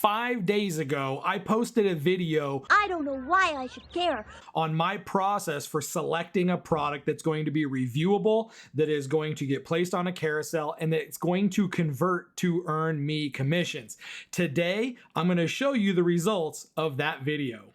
5 days ago, I posted a video. I don't know why I should care. On my process for selecting a product that's going to be reviewable, that is going to get placed on a carousel, and that's going to convert to earn me commissions. Today, I'm going to show you the results of that video.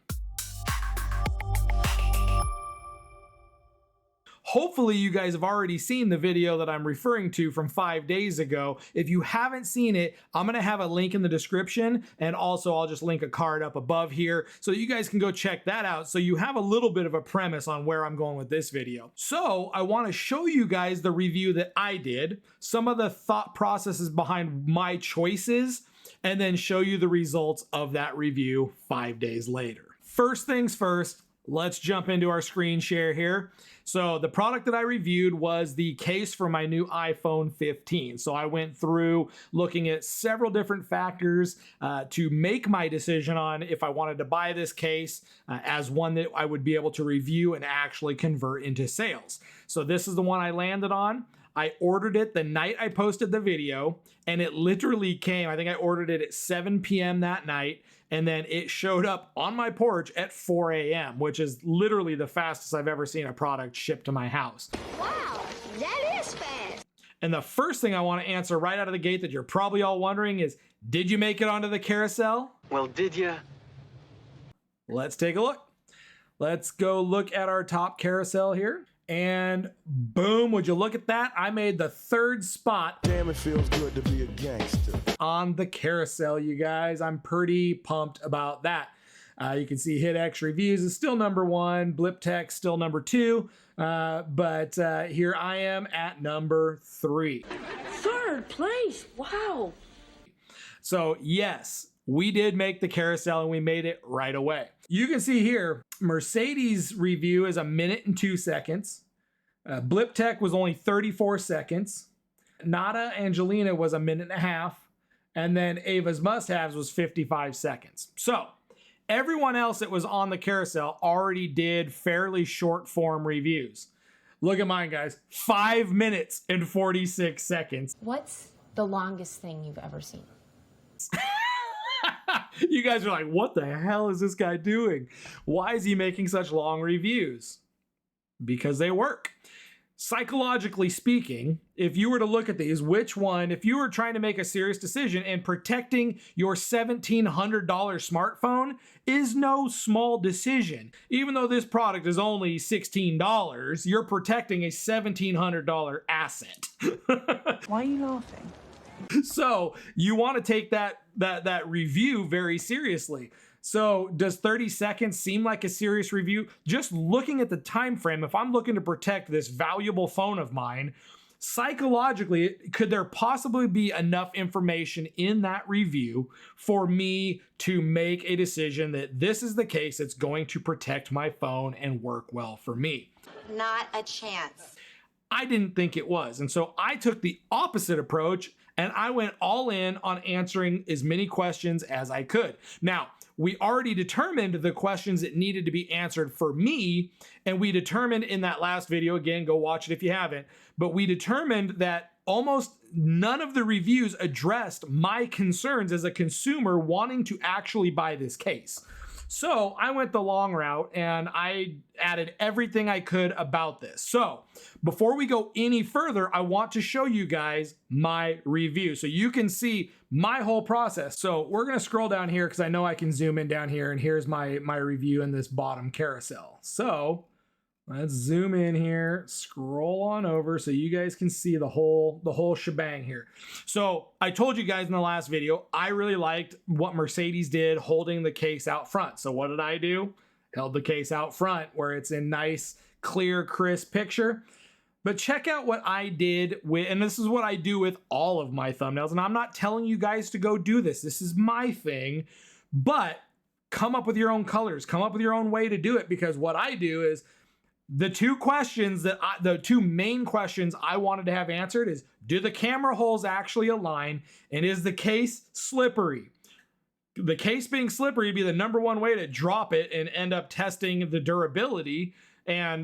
Hopefully you guys have already seen the video that I'm referring to from 5 days ago. If you haven't seen it, I'm gonna have a link in the description, and also I'll just link a card up above here so you guys can go check that out so you have a little bit of a premise on where I'm going with this video. So I wanna show you guys the review that I did, some of the thought processes behind my choices, and then show you the results of that review 5 days later. First things first, let's jump into our screen share here. So the product that I reviewed was the case for my new iPhone 15. So I went through looking at several different factors to make my decision on if I wanted to buy this case as one that I would be able to review and actually convert into sales. So this is the one I landed on. I ordered it the night I posted the video, and it literally came, I think I ordered it at 7 p.m. that night, and then it showed up on my porch at 4 a.m., which is literally the fastest I've ever seen a product shipped to my house. Wow, that is fast. And the first thing I want to answer right out of the gate that you're probably all wondering is, did you make it onto the carousel? Well, did you? Let's take a look. Let's go look at our top carousel here. And boom, would you look at that? I made the 3rd spot. Damn, it feels good to be a gangster. On the carousel, you guys. I'm pretty pumped about that. You can see HitX Reviews is still number 1, Blip Tech still number 2, but here I am at number 3. 3rd place, wow. So yes, we did make the carousel and we made it right away. You can see here, Mercedes review is 1 minute and 2 seconds. Blip Tech was only 34 seconds. Nada Angelina was 1.5 minutes. And then Ava's Must-Haves was 55 seconds. So everyone else that was on the carousel already did fairly short form reviews. Look at mine, guys. 5 minutes and 46 seconds. What's the longest thing you've ever seen? You guys are like, what the hell is this guy doing? Why is he making such long reviews? Because they work. Psychologically speaking, if you were to look at these, which one, if you were trying to make a serious decision, and protecting your $1,700 smartphone is no small decision. Even though this product is only $16, you're protecting a $1,700 asset. Why are you laughing? So you want to take that review very seriously. So does 30 seconds seem like a serious review? Just looking at the time frame, if I'm looking to protect this valuable phone of mine, psychologically, could there possibly be enough information in that review for me to make a decision that this is the case that's going to protect my phone and work well for me? Not a chance. I didn't think it was. And so I took the opposite approach, and I went all in on answering as many questions as I could. Now, we already determined the questions that needed to be answered for me, and we determined in that last video, again, go watch it if you haven't, but we determined that almost none of the reviews addressed my concerns as a consumer wanting to actually buy this case. So I went the long route and I added everything I could about this. So before we go any further, I want to show you guys my review so you can see my whole process. So we're gonna scroll down here because I know I can zoom in down here, and here's my review in this bottom carousel. So let's zoom in here, scroll on over so you guys can see the whole shebang here. So I told you guys in the last video, I really liked what Mercedes did holding the case out front. So what did I do? Held the case out front where it's in nice, clear, crisp picture. But check out what I did with, and this is what I do with all of my thumbnails, and I'm not telling you guys to go do this. This is my thing, but come up with your own colors, come up with your own way to do it, because what I do is the two main questions I wanted to have answered is, do the camera holes actually align, and is the case slippery? The case being slippery would be the number one way to drop it and end up testing the durability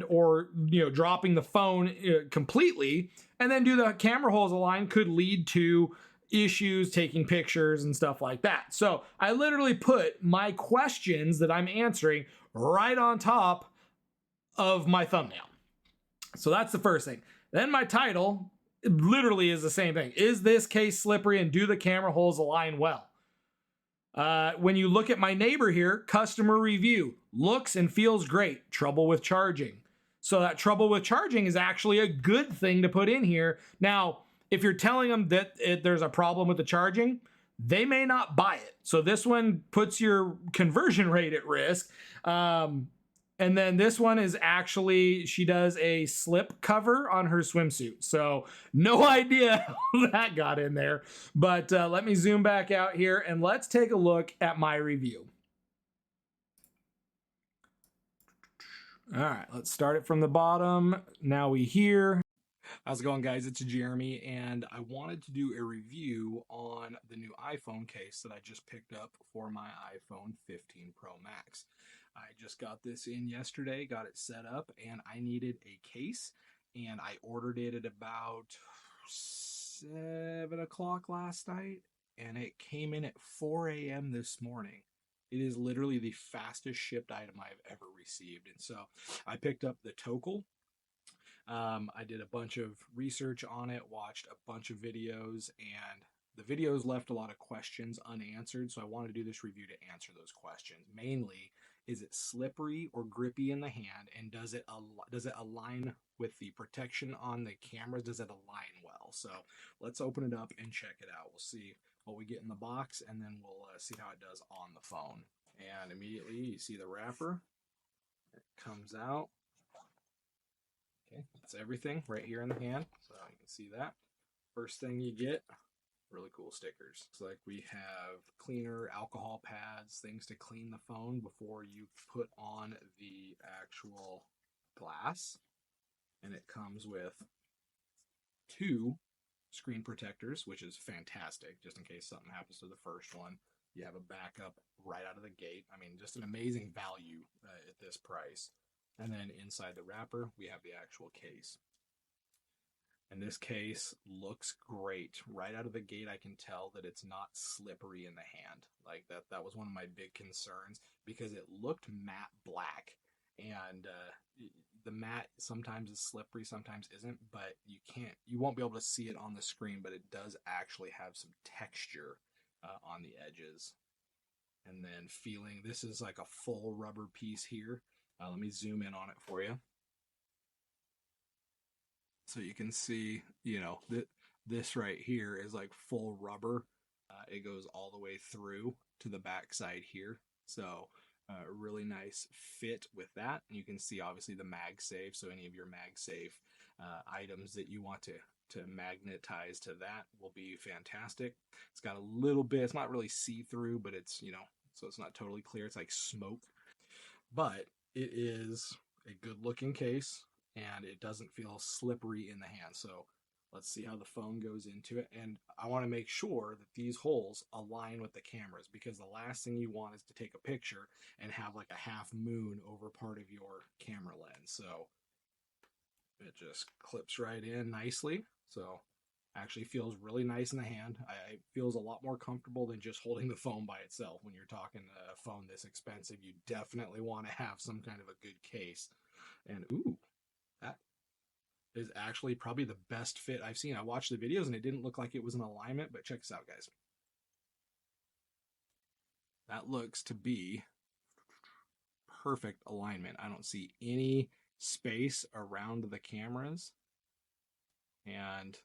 or dropping the phone completely. And then do the camera holes align could lead to issues taking pictures and stuff like that. So I literally put my questions that I'm answering right on top of my thumbnail. So that's the first thing. Then my title literally is the same thing. Is this case slippery and do the camera holes align well? When you look at my neighbor here, customer review, looks and feels great, trouble with charging. So that trouble with charging is actually a good thing to put in here. Now, if you're telling them that there's a problem with the charging, they may not buy it. So this one puts your conversion rate at risk. And then this one is actually, she does a slip cover on her swimsuit. So no idea how that got in there. But let me zoom back out here and let's take a look at my review. All right, let's start it from the bottom. Now we hear. How's it going, guys? It's Jeremy, and I wanted to do a review on the new iPhone case that I just picked up for my iPhone 15 Pro Max. I just got this in yesterday, got it set up, and I needed a case, and I ordered it at about 7 o'clock last night, and it came in at 4 a.m. this morning. It is literally the fastest shipped item I've ever received, and so I picked up the Tokel. I did a bunch of research on it, watched a bunch of videos, and the videos left a lot of questions unanswered, so I wanted to do this review to answer those questions. Mainly, is it slippery or grippy in the hand, and does it align with the protection on the cameras? Does it align well? So let's open it up and check it out. We'll see what we get in the box, and then we'll see how it does on the phone. And immediately you see the wrapper. It comes out. Okay, that's everything right here in the hand, so you can see that. First thing you get, really cool stickers. It's like we have cleaner, alcohol pads, things to clean the phone before you put on the actual glass. And it comes with 2 screen protectors, which is fantastic, just in case something happens to the first one. You have a backup right out of the gate. I mean, just an amazing value at this price. And then inside the wrapper, we have the actual case. And this case looks great. Right out of the gate, I can tell that it's not slippery in the hand. Like that was one of my big concerns, because it looked matte black. And the matte sometimes is slippery, sometimes isn't, but you won't be able to see it on the screen, but it does actually have some texture on the edges. And then feeling, this is like a full rubber piece here. Let me zoom in on it for you. So you can see, you know, this right here is like full rubber. It goes all the way through to the back side here. So really nice fit with that. And you can see obviously the MagSafe. So any of your MagSafe items that you want to magnetize to that will be fantastic. It's got a little bit, it's not really see-through, but it's, you know, so it's not totally clear. It's like smoke. But it is a good looking case, and it doesn't feel slippery in the hand. So let's see how the phone goes into it. And I want to make sure that these holes align with the cameras, because the last thing you want is to take a picture and have like a half moon over part of your camera lens. So it just clips right in nicely. So actually feels really nice in the hand. It feels a lot more comfortable than just holding the phone by itself. When you're talking a phone this expensive, you definitely want to have some kind of a good case. And ooh, that is actually probably the best fit I've seen. I watched the videos and it didn't look like it was in alignment, but check this out, guys. That looks to be perfect alignment. I don't see any space around the cameras, and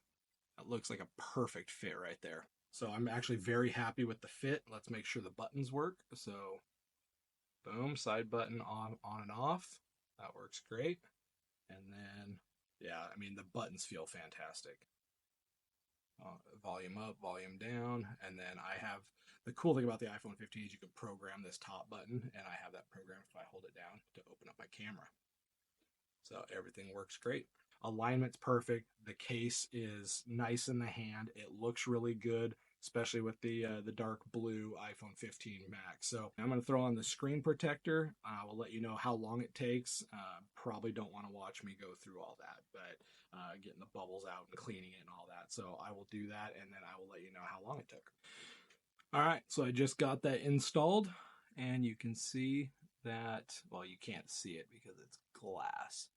it looks like a perfect fit right there. So I'm actually very happy with the fit. Let's make sure the buttons work. So boom, side button on and off. That works great. And then, yeah, I mean, the buttons feel fantastic. Volume up, volume down. And then I have, the cool thing about the iPhone 15 is you can program this top button, and I have that programmed if I hold it down to open up my camera. So everything works great. Alignment's perfect. The case is nice in the hand. It looks really good, especially with the dark blue iPhone 15 Max. So I'm going to throw on the screen protector. I will let you know how long it takes. Probably don't want to watch me go through all that, but getting the bubbles out and cleaning it and all that. So I will do that, and then I will let you know how long it took. All right, so I just got that installed, and you can see that, well, you can't see it because it's glass,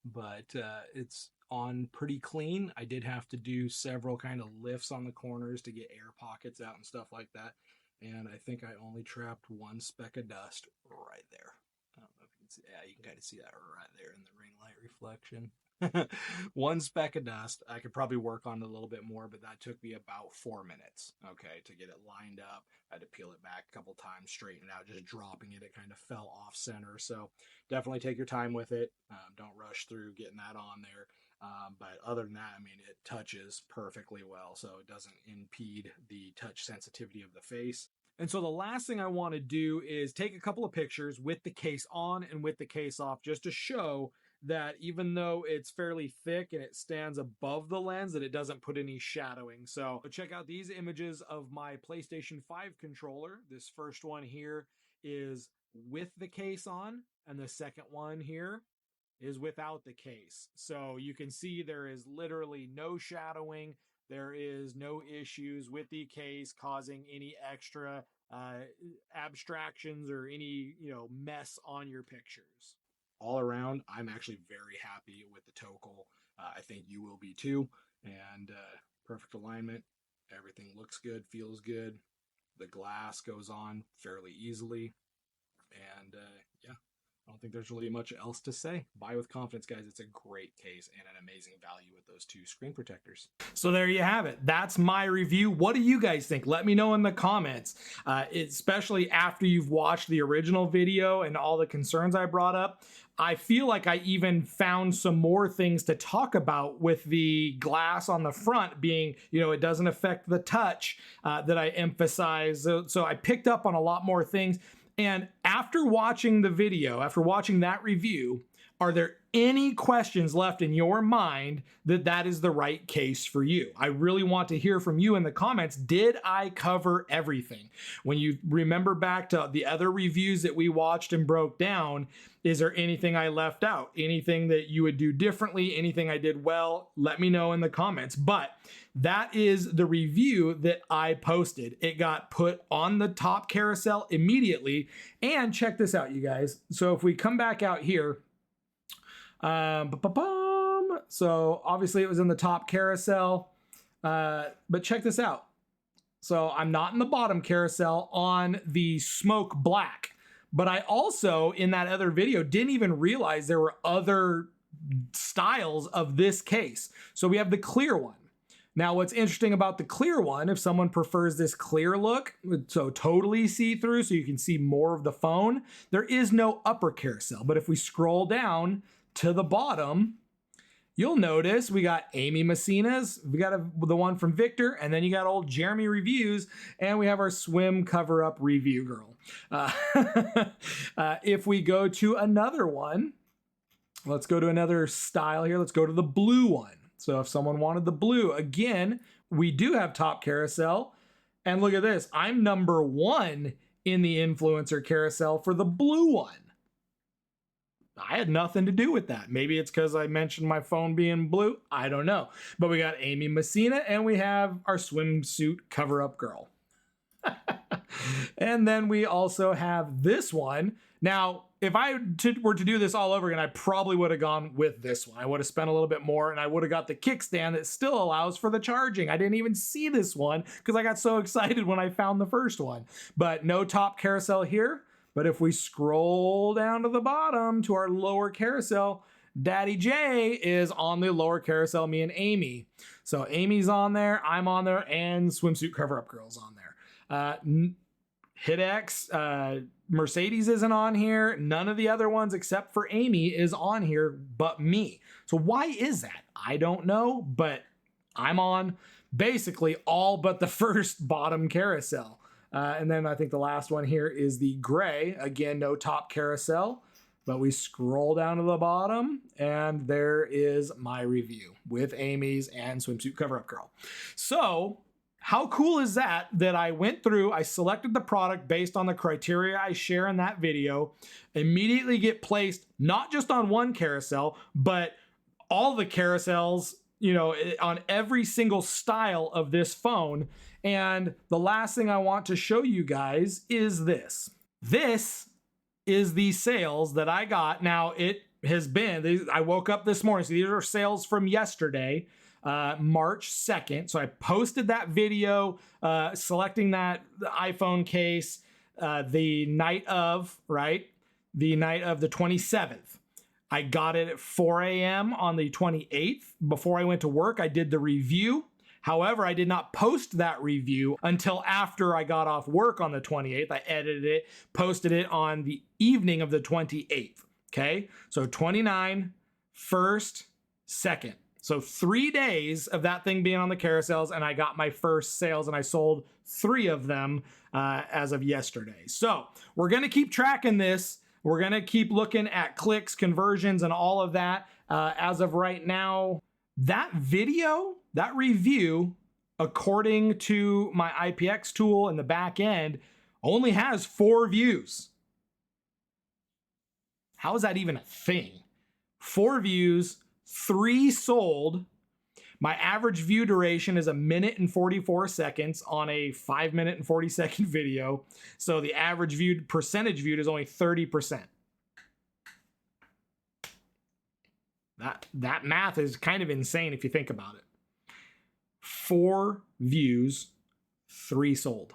but it's on pretty clean. I did have to do several kind of lifts on the corners to get air pockets out and stuff like that. And I think I only trapped one speck of dust right there. I don't know if you can see. Yeah, you can kind of see that right there in the ring light reflection. One speck of dust. I could probably work on it a little bit more, but that took me about 4 minutes, okay, to get it lined up. I had to peel it back a couple times, straighten it out. Just dropping it, it kind of fell off center. So definitely take your time with it. Don't rush through getting that on there. But other than that, I mean, it touches perfectly well, so it doesn't impede the touch sensitivity of the face. And so the last thing I want to do is take a couple of pictures with the case on and with the case off, just to show that even though it's fairly thick and it stands above the lens, that it doesn't put any shadowing. So check out these images of my PlayStation 5 controller. This first one here is with the case on, and the second one here is without the case. So you can see there is literally no shadowing. There is no issues with the case causing any extra abstractions or any, mess on your pictures. All around, I'm actually very happy with the Tokel. I think you will be too. And perfect alignment. Everything looks good, feels good. The glass goes on fairly easily. And yeah, I don't think there's really much else to say. Buy with confidence, guys. It's a great case and an amazing value with those two screen protectors. So there you have it. That's my review. What do you guys think? Let me know in the comments, especially after you've watched the original video and all the concerns I brought up. I feel like I even found some more things to talk about with the glass on the front being, it doesn't affect the touch that I emphasize. So I picked up on a lot more things. And after watching the video, after watching that review, are there any questions left in your mind that is the right case for you? I really want to hear from you in the comments. Did I cover everything? When you remember back to the other reviews that we watched and broke down, is there anything I left out? Anything that you would do differently? Anything I did well? Let me know in the comments. But that is the review that I posted. It got put on the top carousel immediately. And check this out, you guys. So if we come back out here, so obviously it was in the top carousel, but check this out. So I'm not in the bottom carousel on the smoke black, but I also in that other video didn't even realize there were other styles of this case. So we have the clear one. Now, what's interesting about the clear one, if someone prefers this clear look, so totally see-through, so you can see more of the phone, there is no upper carousel. But if we scroll down to the bottom, you'll notice we got Amy Messina's, we got the one from Victor, and then you got old Jeremy Reviews, and we have our swim cover-up review girl. If we go to another one, let's go to another style here. Let's go to the blue one. So if someone wanted the blue, again, we do have top carousel. And look at this. I'm number 1 in the influencer carousel for the blue one. I had nothing to do with that. Maybe it's because I mentioned my phone being blue. I don't know. But we got Amy Messina and we have our swimsuit cover-up girl. And then we also have this one. Now, if I were to do this all over again, I probably would have gone with this one. I would have spent a little bit more and I would have got the kickstand that still allows for the charging. I didn't even see this one because I got so excited when I found the first one. But no top carousel here. But if we scroll down to the bottom to our lower carousel, Daddy J is on the lower carousel, me and Amy. So Amy's on there, I'm on there, and swimsuit cover-up girl's on there. HitX, Mercedes isn't on here. None of the other ones except for Amy is on here but me. So why is that? I don't know, but I'm on basically all but the first bottom carousel. And then I think the last one here is the gray. Again, no top carousel, but we scroll down to the bottom and there is my review with Amy's and swimsuit cover-up girl. So how cool is that I went through, I selected the product based on the criteria I share in that video, immediately get placed not just on one carousel, but all the carousels, on every single style of this phone. And the last thing I want to show you guys is this. This is the sales that I got. Now it has been, I woke up this morning, so these are sales from yesterday, March 2nd. So I posted that video selecting that iPhone case the night of, right? The night of the 27th. I got it at 4 a.m. on the 28th. Before I went to work, I did the review. However, I did not post that review until after I got off work on the 28th. I edited it, posted it on the evening of the 28th. Okay, so 29, 1st, 2nd. So 3 days of that thing being on the carousels, and I got my first sales, and I sold 3 of them as of yesterday. So we're gonna keep tracking this. We're gonna keep looking at clicks, conversions, and all of that. As of right now, that video, that review, according to my IPX tool in the back end, only has 4 views. How is that even a thing? 4 views, 3 sold. My average view duration is 1 minute and 44 seconds on a 5 minute and 40 second video. So the average percentage viewed is only 30%. That math is kind of insane if you think about it. 4 views, 3 sold.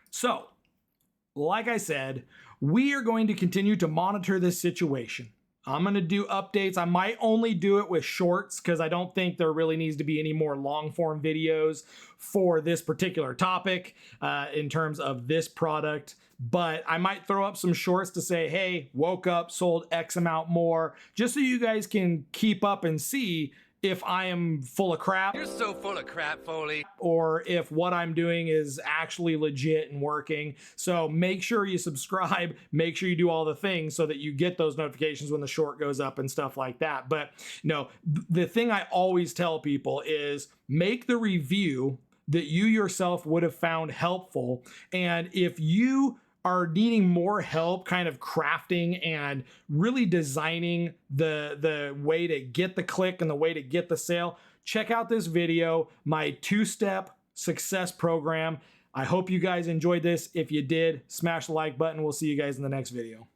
So, like I said, we are going to continue to monitor this situation. I'm going to do updates. I might only do it with shorts because I don't think there really needs to be any more long form videos for this particular topic in terms of this product. But I might throw up some shorts to say, hey, woke up, sold X amount more, just so you guys can keep up and see if I am full of crap. You're so full of crap, Foley. Or if what I'm doing is actually legit and working. So make sure you subscribe, make sure you do all the things so that you get those notifications when the short goes up and stuff like that. But no, the thing I always tell people is make the review that you yourself would have found helpful. And if you are needing more help kind of crafting and really designing the way to get the click and the way to get the sale, check out this video, my 2-step success program. I hope you guys enjoyed this. If you did, smash the like button. We'll see you guys in the next video.